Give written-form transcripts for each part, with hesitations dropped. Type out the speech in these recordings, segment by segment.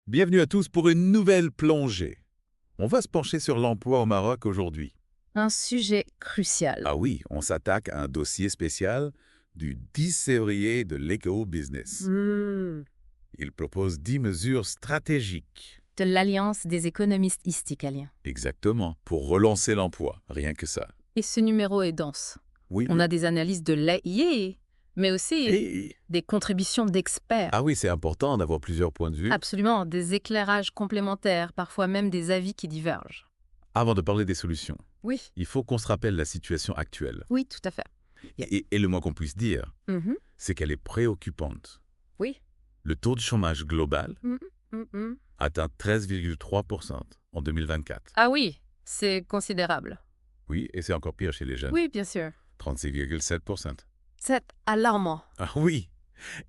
Bienvenue à tous pour une nouvelle plongée. On va se pencher sur l'emploi au Maroc aujourd'hui. Un sujet crucial. Ah oui, on s'attaque à un dossier spécial du 10 février de l'Eco-Business. Il propose 10 mesures stratégiques. De l'Alliance des économistes isticaliens. Exactement, pour relancer l'emploi, rien que ça. Et ce numéro est dense. Oui, On a des analyses de l'AIE, mais aussi Et- des contributions d'experts. Ah oui, c'est important d'avoir plusieurs points de vue. Absolument, des éclairages complémentaires, parfois même des avis qui divergent. Avant de parler des solutions, Oui. il faut qu'on se rappelle la situation actuelle. Oui, tout à fait. Et le moins qu'on puisse dire, c'est qu'elle est préoccupante. Oui. Le taux de chômage global Mhm. atteint 13,3% en 2024. Ah oui, c'est considérable. Oui, et c'est encore pire chez les jeunes. Oui, bien sûr. 36,7%. C'est alarmant. Ah oui,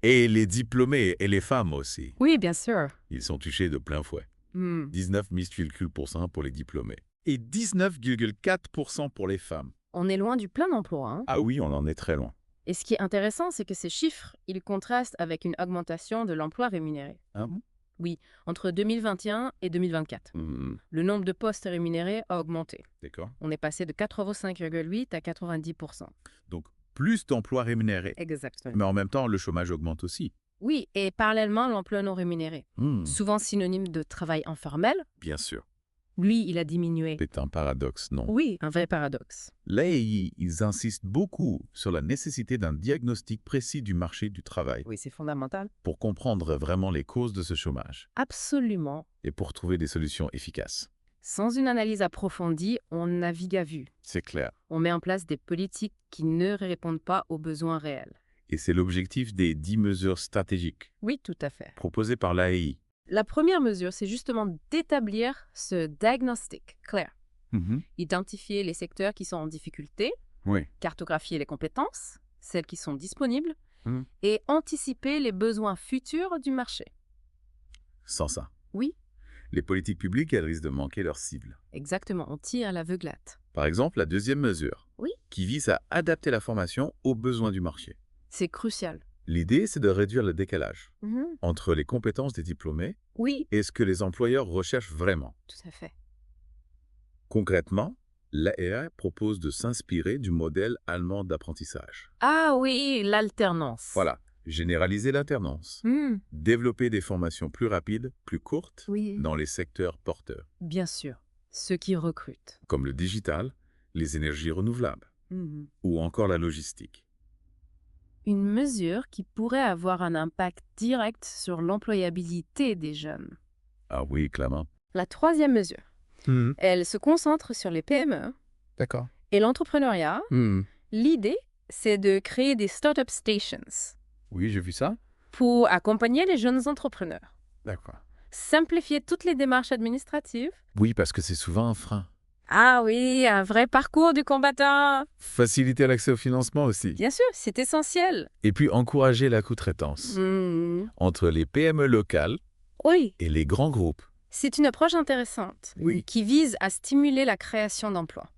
et les diplômés et les femmes aussi. Oui, bien sûr. Ils sont touchés de plein fouet. 19,8% pour les diplômés. Et 19,4% pour les femmes. On est loin du plein emploi, hein. Ah oui, on en est très loin. Et ce qui est intéressant, c'est que ces chiffres, ils contrastent avec une augmentation de l'emploi rémunéré. Ah bon? Oui, entre 2021 et 2024. Le nombre de postes rémunérés a augmenté. D'accord. On est passé de 85,8 à 90%. Donc, plus d'emplois rémunérés. Exactement. Mais en même temps, le chômage augmente aussi. Oui, et parallèlement, l'emploi non rémunéré, souvent synonyme de travail informel, Bien sûr. lui, il a diminué. C'est un paradoxe, non? Oui, un vrai paradoxe. L'AEI, ils insistent beaucoup sur la nécessité d'un diagnostic précis du marché du travail Oui, c'est fondamental. pour comprendre vraiment les causes de ce chômage Absolument. et pour trouver des solutions efficaces. Sans une analyse approfondie, on navigue à vue. C'est clair. On met en place des politiques qui ne répondent pas aux besoins réels. Et c'est l'objectif des 10 mesures stratégiques Oui, tout à fait. proposées par l'AEI. La première mesure, c'est justement d'établir ce diagnostic clair. Identifier les secteurs qui sont en difficulté, Oui. cartographier les compétences, celles qui sont disponibles, Mhm. et anticiper les besoins futurs du marché. Sans ça, Oui, les politiques publiques, elles risquent de manquer leur cible. exactement, on tire à l'aveuglette. Par exemple, la deuxième mesure, Oui. qui vise à adapter la formation aux besoins du marché. C'est crucial. L'idée, c'est de réduire le décalage entre les compétences des diplômés Oui, et ce que les employeurs recherchent vraiment. tout à fait. Concrètement, l'AEI propose de s'inspirer du modèle allemand d'apprentissage. Ah oui, l'alternance. Voilà, généraliser l'alternance, développer des formations plus rapides, plus courtes, Oui, dans les secteurs porteurs, bien sûr. Ceux qui recrutent. comme le digital, les énergies renouvelables ou encore la logistique. Une mesure qui pourrait avoir un impact direct sur l'employabilité des jeunes. Ah oui, clairement. La troisième mesure, elle se concentre sur les PME D'accord. et l'entrepreneuriat. L'idée, c'est de créer des startup stations Oui, j'ai vu ça. pour accompagner les jeunes entrepreneurs. D'accord. Simplifier toutes les démarches administratives. Oui, parce que c'est souvent un frein. Ah oui, un vrai parcours du combattant. Faciliter l'accès au financement aussi. Bien sûr, c'est essentiel. Et puis encourager la sous-traitance entre les PME locales Oui, et les grands groupes. c'est une approche intéressante Oui. qui vise à stimuler la création d'emplois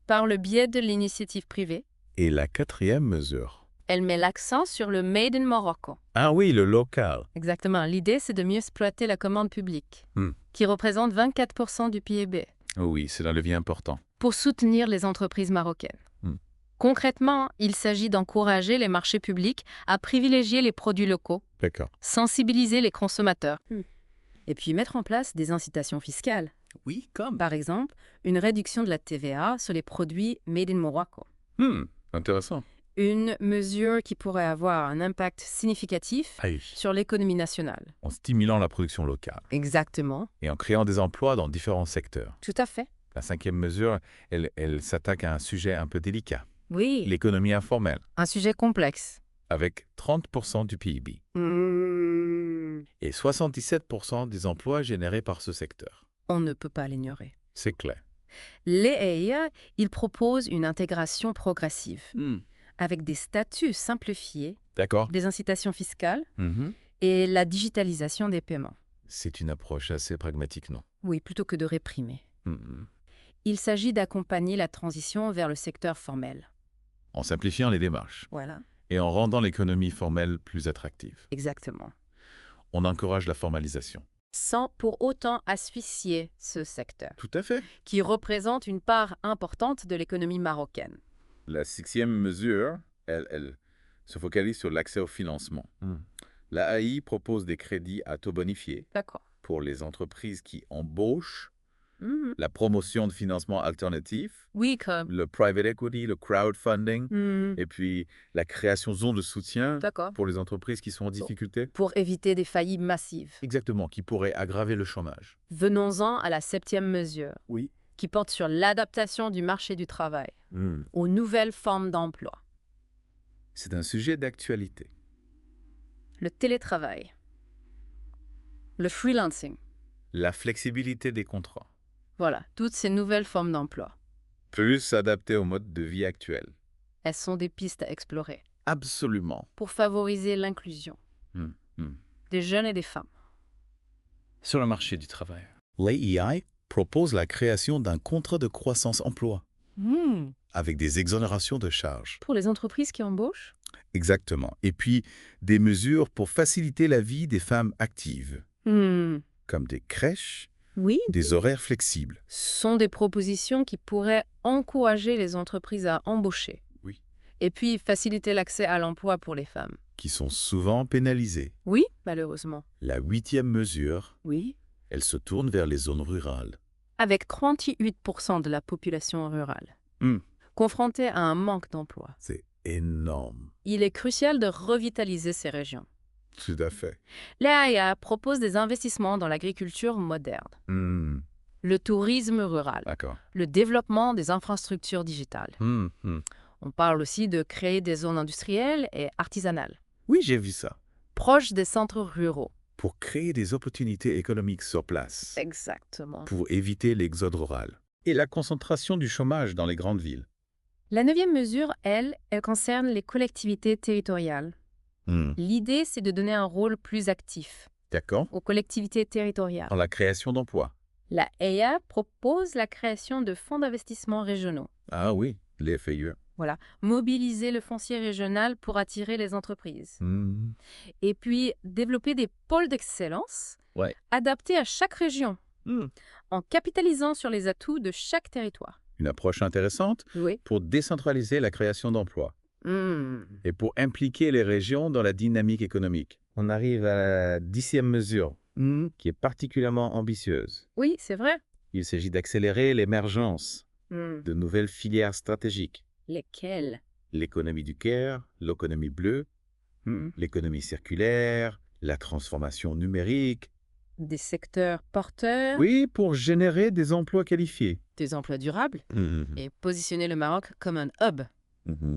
par le biais de l'initiative privée. Et la quatrième mesure. Elle met l'accent sur le Made in Morocco. Ah oui, le local. Exactement. L'idée, c'est de mieux exploiter la commande publique, qui représente 24% du PIB, Oh oui, c'est un levier important. pour soutenir les entreprises marocaines. Concrètement, il s'agit d'encourager les marchés publics à privilégier les produits locaux, D'accord. sensibiliser les consommateurs, et puis mettre en place des incitations fiscales. Oui, comme. Par exemple, une réduction de la TVA sur les produits Made in Morocco. Intéressant. Une mesure qui pourrait avoir un impact significatif sur l'économie nationale. En stimulant la production locale Exactement. et en créant des emplois dans différents secteurs. Tout à fait. La cinquième mesure, elle s'attaque à un sujet un peu délicat, Oui. l'économie informelle, Un sujet complexe. avec 30% du PIB et 77% des emplois générés par ce secteur. On ne peut pas l'ignorer. C'est clair. L'EEA, il propose une intégration progressive, avec des statuts simplifiés, D'accord. des incitations fiscales et la digitalisation des paiements. C'est une approche assez pragmatique, non? Oui, plutôt que de réprimer. Il s'agit d'accompagner la transition vers le secteur formel. En simplifiant les démarches Voilà. et en rendant l'économie formelle plus attractive. Exactement. On encourage la formalisation. sans pour autant asphyxier ce secteur, Tout à fait. qui représente une part importante de l'économie marocaine. La 6e mesure, elle se focalise sur l'accès au financement. La AI propose des crédits à taux bonifiés D'accord. pour les entreprises qui embauchent, Mhm. la promotion de financement alternatif, Oui, comme. le private equity, le crowdfunding, Mhm. et puis la création de zones de soutien D'accord. pour les entreprises qui sont en difficulté. Pour éviter des faillites massives. Exactement, qui pourraient aggraver le chômage. Venons-en à la 7e mesure, Oui. qui porte sur l'adaptation du marché du travail aux nouvelles formes d'emploi. C'est un sujet d'actualité. Le télétravail, le freelancing, La flexibilité des contrats, voilà, toutes ces nouvelles formes d'emploi. plus adaptée au mode de vie actuel. Elles sont des pistes à explorer Absolument. pour favoriser l'inclusion des jeunes et des femmes. Sur le marché du travail, l'AI propose la création d'un contrat de croissance-emploi avec des exonérations de charges. Pour les entreprises qui embauchent, Exactement. Et puis, des mesures pour faciliter la vie des femmes actives, comme des crèches, oui, des horaires flexibles. sont des propositions qui pourraient encourager les entreprises à embaucher. Oui. Et puis faciliter l'accès à l'emploi pour les femmes. Qui sont souvent pénalisées. Oui, malheureusement. La 8e mesure, Oui. elle se tourne vers les zones rurales. Avec 38% de la population rurale, confrontée à un manque d'emploi, C'est énorme. il est crucial de revitaliser ces régions. Tout à fait. L'AIA propose des investissements dans l'agriculture moderne, le tourisme rural, D'accord. le développement des infrastructures digitales. On parle aussi de créer des zones industrielles et artisanales, Oui, j'ai vu ça. proches des centres ruraux. Pour créer des opportunités économiques sur place. Exactement. Pour éviter l'exode rural. Et la concentration du chômage dans les grandes villes. La 9e mesure, elle concerne les collectivités territoriales. L'idée, c'est de donner un rôle plus actif D'accord. aux collectivités territoriales. Dans la création d'emplois. La AIA propose la création de fonds d'investissement régionaux. Ah oui, les FAIE. Voilà, mobiliser le foncier régional pour attirer les entreprises. Et puis, développer des pôles d'excellence Ouais. adaptés à chaque région, en capitalisant sur les atouts de chaque territoire. Une approche intéressante Oui. pour décentraliser la création d'emplois et pour impliquer les régions dans la dynamique économique. On arrive à la 10e mesure, qui est particulièrement ambitieuse. Oui, c'est vrai. Il s'agit d'accélérer l'émergence de nouvelles filières stratégiques. Lesquels? L'économie du care, l'économie bleue, l'économie circulaire, la transformation numérique. Des secteurs porteurs, Oui, pour générer des emplois qualifiés. des emplois durables, et positionner le Maroc comme un hub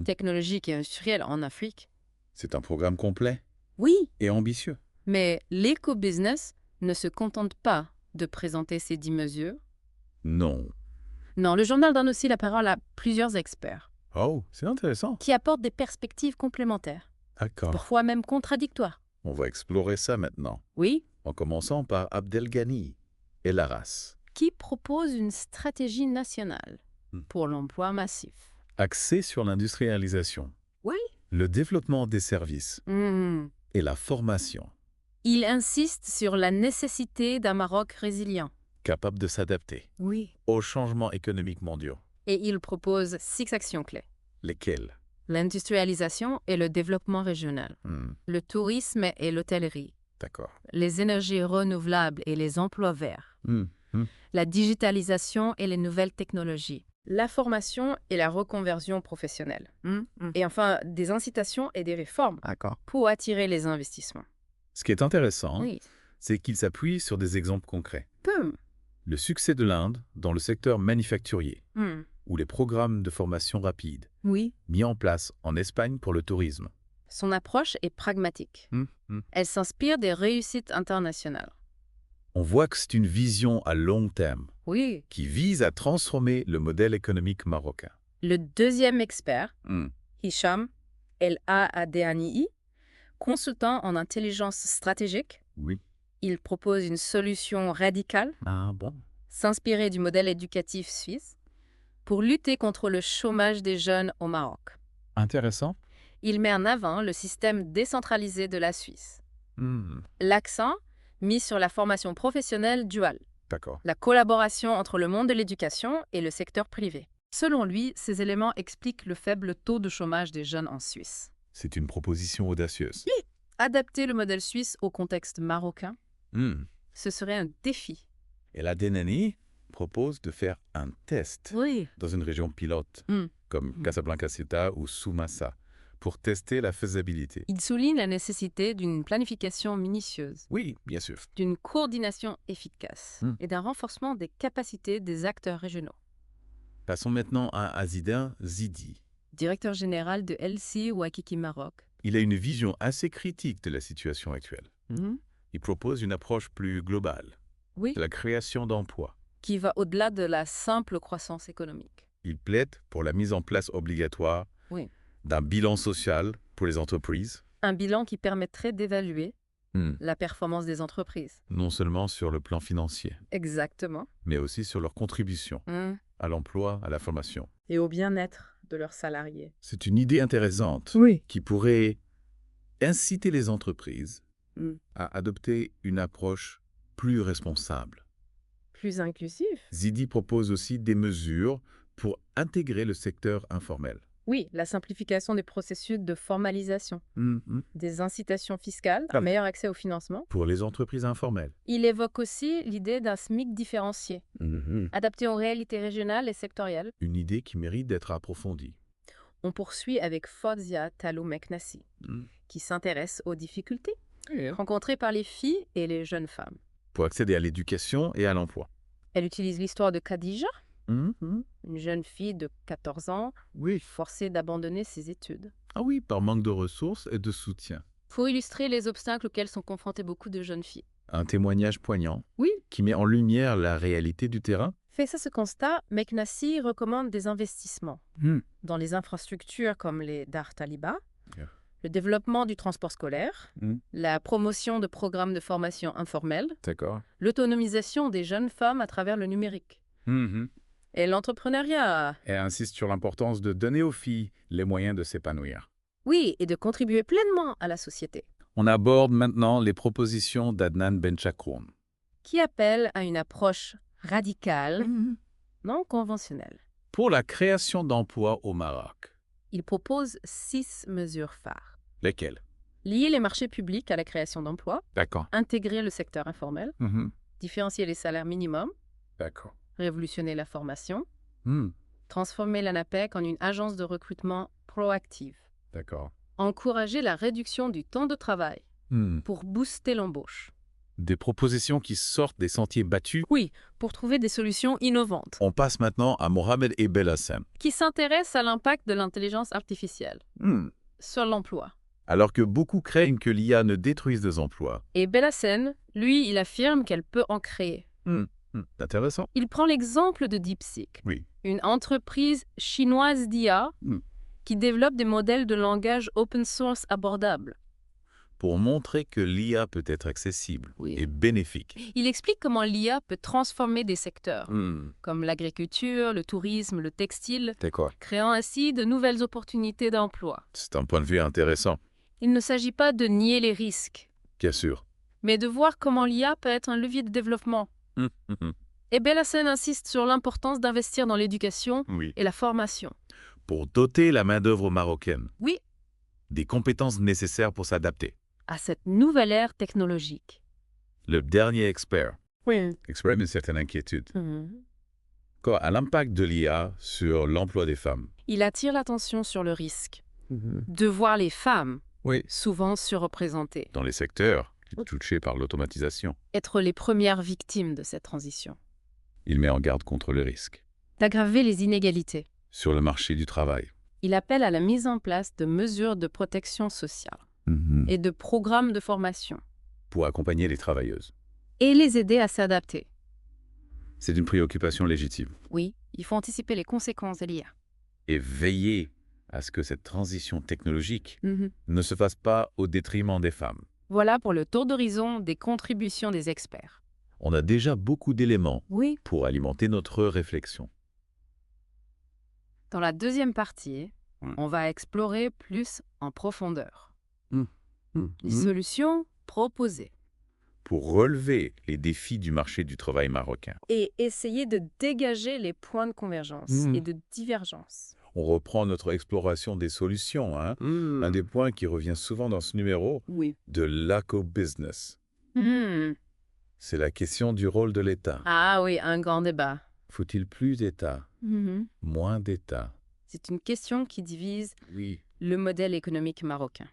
technologique et industriel en Afrique. C'est un programme complet Oui, et ambitieux. mais l'éco-business ne se contente pas de présenter ces 10 mesures. Non. Non, le journal donne aussi la parole à plusieurs experts Oh, c'est intéressant. qui apportent des perspectives complémentaires, D'accord. parfois même contradictoires. On va explorer ça maintenant, Oui, en commençant par Abdelghani et Laras. qui propose une stratégie nationale pour l'emploi massif. Axé sur l'industrialisation. Oui. Le développement des services et la formation, Il insiste sur la nécessité d'un Maroc résilient. capable de s'adapter Oui. aux changements économiques mondiaux. Et il propose 6 actions clés. Lesquels? L'industrialisation et le développement régional, le tourisme et l'hôtellerie, D'accord. les énergies renouvelables et les emplois verts, la digitalisation et les nouvelles technologies, la formation et la reconversion professionnelle, et enfin des incitations et des réformes D'accord. pour attirer les investissements. Ce qui est intéressant, Oui. c'est qu'il s'appuie sur des exemples concrets. Boum. Le succès de l'Inde dans le secteur manufacturier ou les programmes de formation rapide Oui. mis en place en Espagne pour le tourisme. Son approche est pragmatique. Elle s'inspire des réussites internationales. On voit que c'est une vision à long terme Oui. qui vise à transformer le modèle économique marocain. Le deuxième expert, Hicham El Aadani, consultant en intelligence stratégique, Oui. il propose une solution radicale, Ah bon? s'inspirer du modèle éducatif suisse, pour lutter contre le chômage des jeunes au Maroc. Intéressant. Il met en avant le système décentralisé de la Suisse. L'accent, mis sur la formation professionnelle duale, D'accord. la collaboration entre le monde de l'éducation et le secteur privé. Selon lui, ces éléments expliquent le faible taux de chômage des jeunes en Suisse. C'est une proposition audacieuse. Adapter le modèle suisse au contexte marocain, ce serait un défi. Et la DNNI propose de faire un test dans une région pilote, comme Casablanca-Ceuta ou Soumassa, pour tester la faisabilité. Il souligne la nécessité d'une planification minutieuse, Oui, bien sûr. d'une coordination efficace et d'un renforcement des capacités des acteurs régionaux. Passons maintenant à Azidin Zidi. Directeur général de LC Waikiki Maroc. Il a une vision assez critique de la situation actuelle. Il propose une approche plus globale de la création d'emplois. Qui va au-delà de la simple croissance économique. Il plaide pour la mise en place obligatoire d'un bilan social pour les entreprises. Un bilan qui permettrait d'évaluer la performance des entreprises. Non seulement sur le plan financier, Exactement. mais aussi sur leur contribution à l'emploi, à la formation. Et au bien-être de leurs salariés. C'est une idée intéressante qui pourrait inciter les entreprises à adopter une approche plus responsable. Plus inclusif. Zidi propose aussi des mesures pour intégrer le secteur informel. Oui, la simplification des processus de formalisation, des incitations fiscales, un meilleur accès au financement. Pour les entreprises informelles. Il évoque aussi l'idée d'un SMIC différencié, adapté aux réalités régionales et sectorielles. Une idée qui mérite d'être approfondie. On poursuit avec Fodzia Talou Meknassi, qui s'intéresse aux difficultés rencontrées par les filles et les jeunes femmes. Pour accéder à l'éducation et à l'emploi. Elle utilise l'histoire de Khadija, une jeune fille de 14 ans, forcée d'abandonner ses études. Ah oui, par manque de ressources et de soutien. Pour illustrer les obstacles auxquels sont confrontées beaucoup de jeunes filles. Un témoignage poignant qui met en lumière la réalité du terrain. Face à ce constat, Meknassi recommande des investissements dans les infrastructures comme les Dar Taliba, le développement du transport scolaire, la promotion de programmes de formation informels, l'autonomisation des jeunes femmes à travers le numérique. Et l'entrepreneuriat. Elle insiste sur l'importance de donner aux filles les moyens de s'épanouir. Oui, et de contribuer pleinement à la société. On aborde maintenant les propositions d'Adnan Benchakroun. Qui appelle à une approche radicale, non conventionnelle. Pour la création d'emplois au Maroc. Il propose 6 mesures phares. Lesquelles? Lier les marchés publics à la création d'emplois. D'accord. Intégrer le secteur informel. Différencier les salaires minimums. D'accord. Révolutionner la formation. Transformer l'ANAPEC en une agence de recrutement proactive. D'accord. Encourager la réduction du temps de travail pour booster l'embauche. Des propositions qui sortent des sentiers battus. Oui, pour trouver des solutions innovantes. On passe maintenant à Mohamed et Belhassem. Qui s'intéresse à l'impact de l'intelligence artificielle sur l'emploi. Alors que beaucoup craignent que l'IA ne détruise des emplois. Et Belhassem, lui, il affirme qu'elle peut en créer. Intéressant. Il prend l'exemple de DeepSeek, une entreprise chinoise d'IA qui développe des modèles de langage open source abordables. Pour montrer que l'IA peut être accessible et bénéfique. Il explique comment l'IA peut transformer des secteurs, comme l'agriculture, le tourisme, le textile, créant ainsi de nouvelles opportunités d'emploi. C'est un point de vue intéressant. Il ne s'agit pas de nier les risques, Bien sûr. mais de voir comment l'IA peut être un levier de développement. Et Belhassem insiste sur l'importance d'investir dans l'éducation et la formation. Pour doter la main-d'œuvre marocaine Oui. des compétences nécessaires pour s'adapter à cette nouvelle ère technologique. Le dernier expert exprime une certaine inquiétude quant à l'impact de l'IA sur l'emploi des femmes. Il attire l'attention sur le risque de voir les femmes, souvent surreprésentées, dans les secteurs touchés par l'automatisation. Être les premières victimes de cette transition. Il met en garde contre le risque. D'aggraver les inégalités. Sur le marché du travail. Il appelle à la mise en place de mesures de protection sociale et de programmes de formation. Pour accompagner les travailleuses. Et les aider à s'adapter. C'est une préoccupation légitime. Oui, il faut anticiper les conséquences de l'IA. Et veiller à ce que cette transition technologique ne se fasse pas au détriment des femmes. Voilà pour le tour d'horizon des contributions des experts. On a déjà beaucoup d'éléments pour alimenter notre réflexion. Dans la deuxième partie, on va explorer plus en profondeur les solutions proposées. pour relever les défis du marché du travail marocain. Et essayer de dégager les points de convergence et de divergence. On reprend notre exploration des solutions. Un des points qui revient souvent dans ce numéro, de l'aco-business. C'est la question du rôle de l'État. Ah oui, un grand débat. Faut-il plus d'État? Moins d'État? C'est une question qui divise le modèle économique marocain.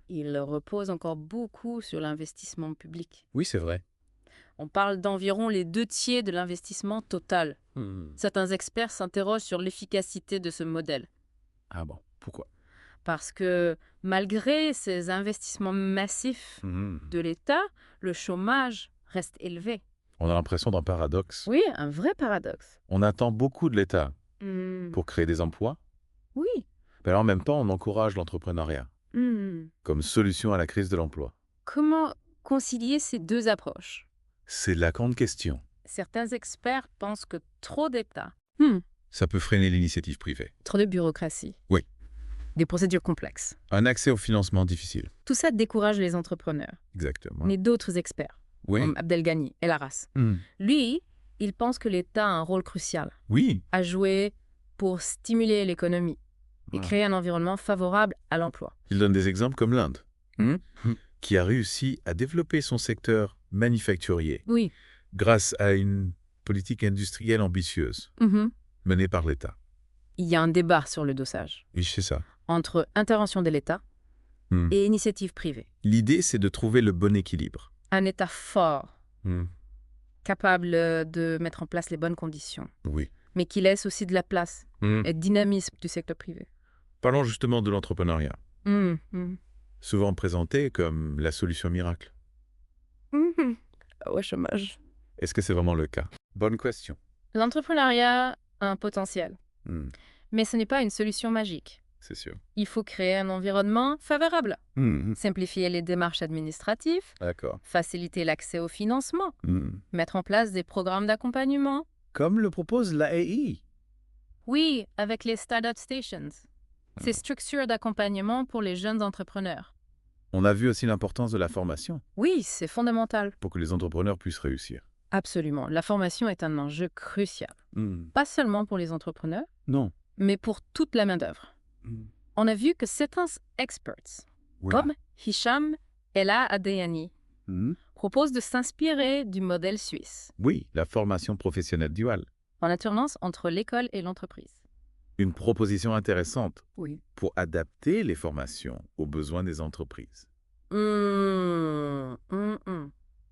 Il repose encore beaucoup sur l'investissement public. Oui, c'est vrai. On parle d'environ les 2/3 de l'investissement total. Certains experts s'interrogent sur l'efficacité de ce modèle. Ah bon, pourquoi? Parce que malgré ces investissements massifs de l'État, le chômage reste élevé. On a l'impression d'un paradoxe. Oui, un vrai paradoxe. On attend beaucoup de l'État pour créer des emplois. Oui. Mais en même temps, on encourage l'entrepreneuriat comme solution à la crise de l'emploi. Comment concilier ces deux approches? C'est la grande question. Certains experts pensent que trop d'État. Ça peut freiner l'initiative privée. Trop de bureaucratie. Oui. Des procédures complexes. Un accès au financement difficile. Tout ça décourage les entrepreneurs. Exactement. Mais d'autres experts, comme Abdelghani El Arras, lui, il pense que l'État a un rôle crucial à jouer pour stimuler l'économie et créer un environnement favorable à l'emploi. Il donne des exemples comme l'Inde, qui a réussi à développer son secteur manufacturier grâce à une politique industrielle ambitieuse menée par l'État. Il y a un débat sur le dosage. Oui, c'est ça. Entre intervention de l'État et initiative privée. L'idée, c'est de trouver le bon équilibre. Un État fort, capable de mettre en place les bonnes conditions, mais qui laisse aussi de la place et dynamisme du secteur privé. Parlons justement de l'entrepreneuriat, souvent présenté comme la solution miracle. Ouais, chômage. Est-ce que c'est vraiment le cas? Bonne question. L'entrepreneuriat a un potentiel, mais ce n'est pas une solution magique. C'est sûr. Il faut créer un environnement favorable, simplifier les démarches administratives, faciliter l'accès au financement, mettre en place des programmes d'accompagnement. Comme le propose l'AEI. Oui, avec les Startup Stations. Ces structures d'accompagnement pour les jeunes entrepreneurs. On a vu aussi l'importance de la formation. Oui, c'est fondamental. Pour que les entrepreneurs puissent réussir. Absolument. La formation est un enjeu crucial. Pas seulement pour les entrepreneurs, mais pour toute la main-d'œuvre. On a vu que certains experts, comme Hicham Ella Adeyani, proposent de s'inspirer du modèle suisse. Oui, la formation professionnelle duale. En alternance entre l'école et l'entreprise. Une proposition intéressante pour adapter les formations aux besoins des entreprises.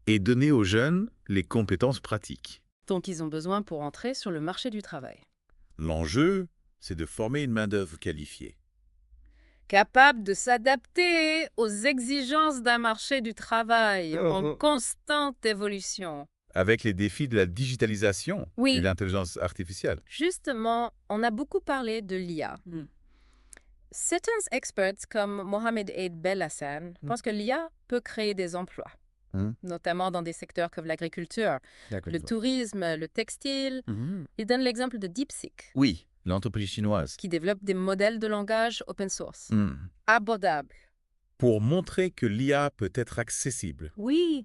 Et donner aux jeunes les compétences pratiques. dont ils ont besoin pour entrer sur le marché du travail. L'enjeu, c'est de former une main-d'œuvre qualifiée. Capable de s'adapter aux exigences d'un marché du travail en constante évolution. Avec les défis de la digitalisation et l'intelligence artificielle. Justement, on a beaucoup parlé de l'IA. Certains experts comme Mohamed Eid Belhassan pensent que l'IA peut créer des emplois, notamment dans des secteurs comme l'agriculture, le tourisme, le textile. Il donne l'exemple de DeepSeek. Oui, l'entreprise chinoise. Qui développe des modèles de langage open source, abordables. Pour montrer que l'IA peut être accessible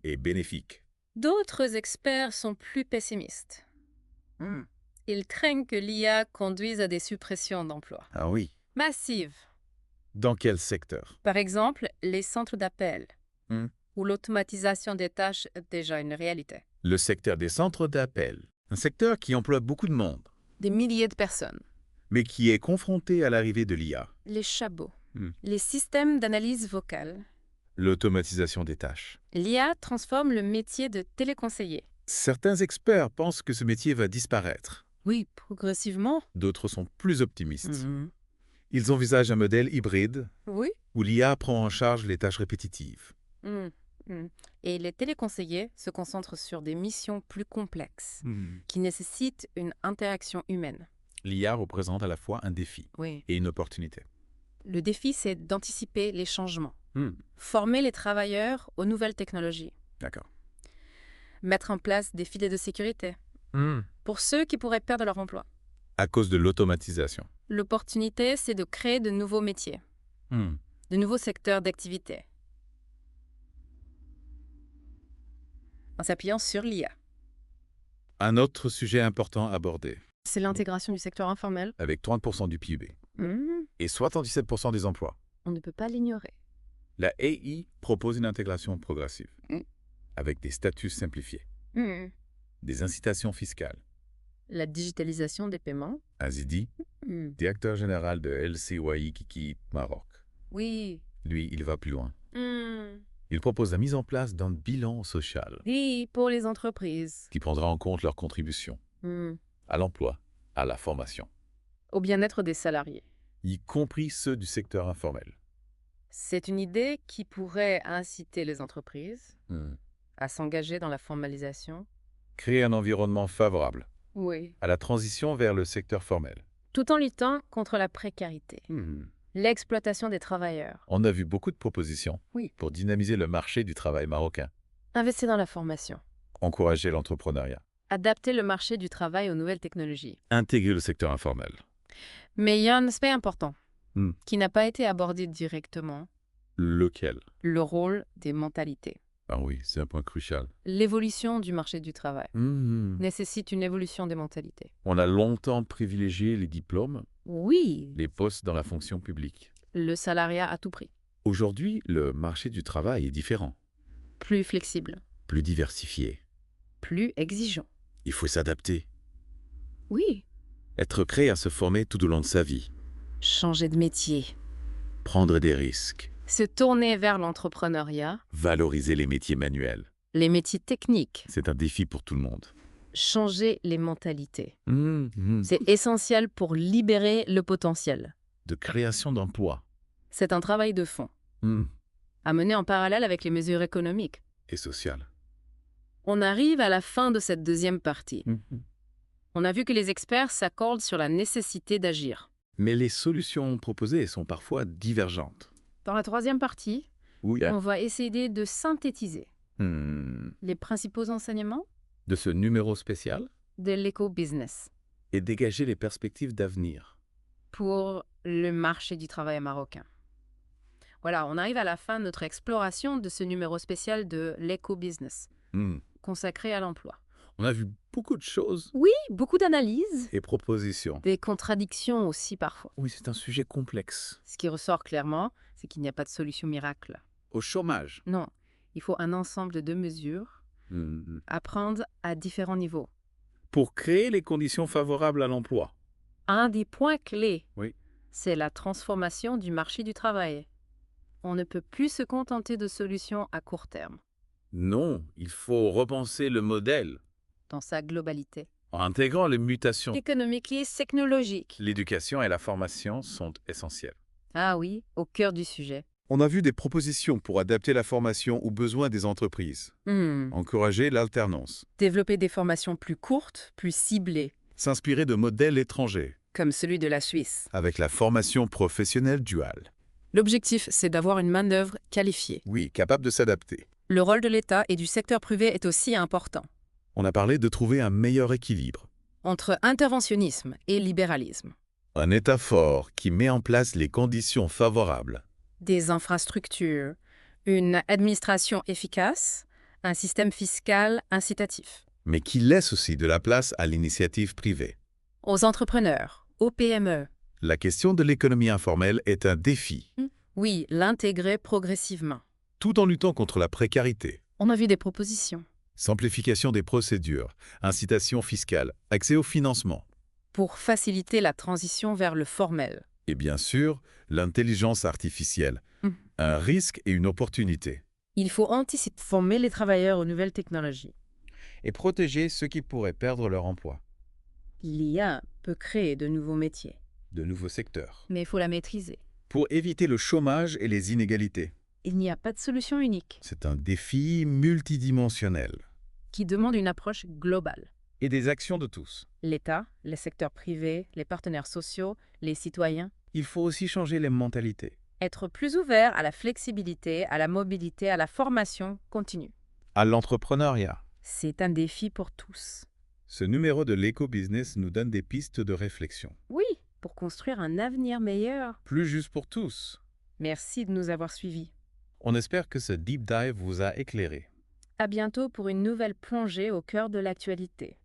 et bénéfique. D'autres experts sont plus pessimistes. Ils craignent que l'IA conduise à des suppressions d'emplois. Ah oui. Massives. Dans quel secteur? Par exemple, les centres d'appel, où l'automatisation des tâches est déjà une réalité. Le secteur des centres d'appel. Un secteur qui emploie beaucoup de monde. Des milliers de personnes. Mais qui est confronté à l'arrivée de l'IA. Les chabots. Les systèmes d'analyse vocale. L'automatisation des tâches. L'IA transforme le métier de téléconseiller. Certains experts pensent que ce métier va disparaître. Oui, progressivement. D'autres sont plus optimistes. Ils envisagent un modèle hybride où l'IA prend en charge les tâches répétitives. Et les téléconseillers se concentrent sur des missions plus complexes qui nécessitent une interaction humaine. L'IA représente à la fois un défi et une opportunité. Le défi, c'est d'anticiper les changements. Former les travailleurs aux nouvelles technologies. D'accord. Mettre en place des filets de sécurité pour ceux qui pourraient perdre leur emploi. À cause de l'automatisation. L'opportunité, c'est de créer de nouveaux métiers, de nouveaux secteurs d'activité. en s'appuyant sur l'IA. Un autre sujet important abordé, C'est l'intégration du secteur informel. avec 30% du PIB et 77% des emplois. On ne peut pas l'ignorer. La AI propose une intégration progressive, avec des statuts simplifiés, des incitations fiscales. La digitalisation des paiements. Azidi, directeur général de LCYI Kiki Maroc. Oui. Lui, il va plus loin. Il propose la mise en place d'un bilan social Oui, pour les entreprises. qui prendra en compte leurs contributions à l'emploi, à la formation, Au bien-être des salariés. y compris ceux du secteur informel. C'est une idée qui pourrait inciter les entreprises à s'engager dans la formalisation. Créer un environnement favorable Oui. à la transition vers le secteur formel. Tout en luttant contre la précarité, l'exploitation des travailleurs. On a vu beaucoup de propositions Oui. pour dynamiser le marché du travail marocain, Investir dans la formation. encourager l'entrepreneuriat, Adapter le marché du travail aux nouvelles technologies. intégrer le secteur informel. Mais il y a un aspect important Hmm. qui n'a pas été abordé directement, Lequel? le rôle des mentalités. Ah oui, c'est un point crucial. L'évolution du marché du travail nécessite une évolution des mentalités. On a longtemps privilégié les diplômes, Oui, les postes dans la fonction publique. le salariat à tout prix. Aujourd'hui, le marché du travail est différent, Plus flexible, plus diversifié. plus exigeant. Il faut s'adapter, Oui. être prêt à se former tout au long de sa vie, Changer de métier. prendre des risques, Se tourner vers l'entrepreneuriat, valoriser les métiers manuels. les métiers techniques. C'est un défi pour tout le monde. Changer les mentalités. C'est essentiel pour libérer le potentiel. De création d'emplois. C'est un travail de fond, à mener en parallèle avec les mesures économiques. Et social. On arrive à la fin de cette deuxième partie. On a vu que les experts s'accordent sur la nécessité d'agir. Mais les solutions proposées sont parfois divergentes. Dans la troisième partie, Oui. on va essayer de synthétiser les principaux enseignements De ce numéro spécial de l'éco-business et dégager les perspectives d'avenir. pour le marché du travail marocain. Voilà, on arrive à la fin de notre exploration de ce numéro spécial de l'éco-business consacré à l'emploi. On a vu beaucoup de choses Oui, beaucoup d'analyses, et propositions. des contradictions aussi parfois. Oui, c'est un sujet complexe. Ce qui ressort clairement, c'est qu'il n'y a pas de solution miracle. Au chômage. Non, il faut un ensemble de mesures à prendre à différents niveaux. Pour créer les conditions favorables à l'emploi. Un des points clés, Oui. c'est la transformation du marché du travail. On ne peut plus se contenter de solutions à court terme, Non, il faut repenser le modèle dans sa globalité. en intégrant les mutations. Économique et technologique. L'éducation et la formation sont essentielles. Ah oui, au cœur du sujet. On a vu des propositions pour adapter la formation aux besoins des entreprises. Encourager l'alternance. Développer des formations plus courtes, plus ciblées, S'inspirer de modèles étrangers. comme celui de la Suisse. Avec la formation professionnelle duale. L'objectif, c'est d'avoir une main-d'œuvre qualifiée. Oui, capable de s'adapter. Le rôle de l'État et du secteur privé est aussi important, On a parlé de trouver un meilleur équilibre. entre interventionnisme et libéralisme. Un État fort qui met en place les conditions favorables. Des infrastructures, une administration efficace, un système fiscal incitatif. Mais qui laisse aussi de la place à l'initiative privée. Aux entrepreneurs, aux PME. La question de l'économie informelle est un défi, Oui, l'intégrer progressivement. tout en luttant contre la précarité. On a vu des propositions Simplification des procédures, incitation fiscale, accès au financement. pour faciliter la transition vers le formel. Et bien sûr, l'intelligence artificielle. Un risque et une opportunité. Il faut anticiper, former les travailleurs aux nouvelles technologies. Et protéger ceux qui pourraient perdre leur emploi. L'IA peut créer de nouveaux métiers, De nouveaux secteurs. mais il faut la maîtriser. Pour éviter le chômage et les inégalités. Il n'y a pas de solution unique C'est un défi multidimensionnel. qui demande une approche globale. Et des actions de tous. L'État, les secteurs privés, les partenaires sociaux, les citoyens. Il faut aussi changer les mentalités. Être plus ouvert à la flexibilité, à la mobilité, à la formation continue. À l'entrepreneuriat. C'est un défi pour tous. Ce numéro de l'éco-business nous donne des pistes de réflexion. Oui, pour construire un avenir meilleur. Plus juste pour tous. Merci de nous avoir suivis. On espère que ce deep dive vous a éclairé. À bientôt pour une nouvelle plongée au cœur de l'actualité.